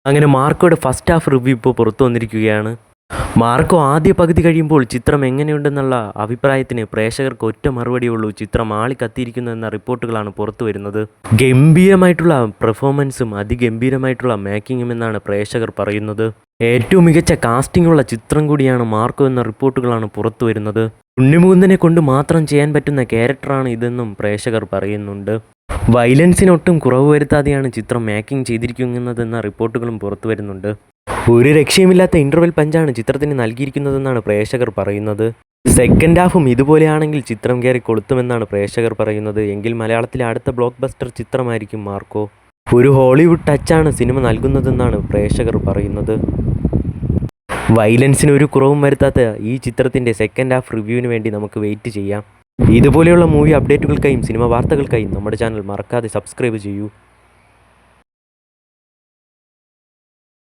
അങ്ങനെ മാർക്കോയുടെ first half review ഇപ്പോൾ പുറത്തു വന്നിരിക്കുകയാണ്. മാർക്കോ ആദ്യ പകുതി കഴിയുമ്പോൾ ചിത്രം എങ്ങനെയുണ്ടെന്നുള്ള അഭിപ്രായത്തിന് പ്രേക്ഷകർക്ക് ഒറ്റ മറുപടിയുള്ളൂ: ചിത്രം ആളിക്കത്തിയിരിക്കുന്നു എന്ന റിപ്പോർട്ടുകളാണ് പുറത്തു വരുന്നത്. ഗംഭീരമായിട്ടുള്ള പെർഫോമൻസും അതിഗംഭീരമായിട്ടുള്ള മേക്കിങ്ങും എന്നാണ് പ്രേക്ഷകർ പറയുന്നത്. ഏറ്റവും മികച്ച കാസ്റ്റിംഗ് ഉള്ള ചിത്രം കൂടിയാണ് മാർക്കോ എന്ന റിപ്പോർട്ടുകളാണ് പുറത്തു വരുന്നത്. ഉണ്ണിമുകുന്ദനെ കൊണ്ട് മാത്രം ചെയ്യാൻ പറ്റുന്ന ക്യാരക്ടറാണ് ഇതെന്നും പ്രേക്ഷകർ പറയുന്നുണ്ട്. വയലൻസിനൊട്ടും കുറവ് വരുത്താതെയാണ് ചിത്രം മേക്കിംഗ് ചെയ്തിരിക്കുന്നതെന്ന റിപ്പോർട്ടുകളും പുറത്തു വരുന്നുണ്ട്. ഒരു രക്ഷയുമില്ലാത്ത ഇൻ്റർവെൽ പഞ്ചാണ് ചിത്രത്തിന് നൽകിയിരിക്കുന്നതെന്നാണ് പ്രേക്ഷകർ പറയുന്നത്. സെക്കൻഡ് ഹാഫും ഇതുപോലെയാണെങ്കിൽ ചിത്രം കയറി കൊളുത്തുമെന്നാണ് പ്രേക്ഷകർ പറയുന്നത്. എങ്കിൽ മലയാളത്തിലെ അടുത്ത ബ്ലോക്ക് ബസ്റ്റർ ചിത്രമായിരിക്കും മാർക്കോ. ഒരു ഹോളിവുഡ് ടച്ചാണ് സിനിമ നൽകുന്നതെന്നാണ് പ്രേക്ഷകർ പറയുന്നത്. വയലൻസിന് ഒരു കുറവും വരുത്താത്ത ഈ ചിത്രത്തിൻ്റെ സെക്കൻഡ് ഹാഫ് റിവ്യൂവിന് വേണ്ടി നമുക്ക് വെയിറ്റ് ചെയ്യാം. ഇതുപോലെയുള്ള മൂവി അപ്ഡേറ്റുകൾക്കായും സിനിമ വാർത്തകൾക്കായും നമ്മുടെ ചാനൽ മറക്കാതെ സബ്സ്ക്രൈബ് ചെയ്യൂ.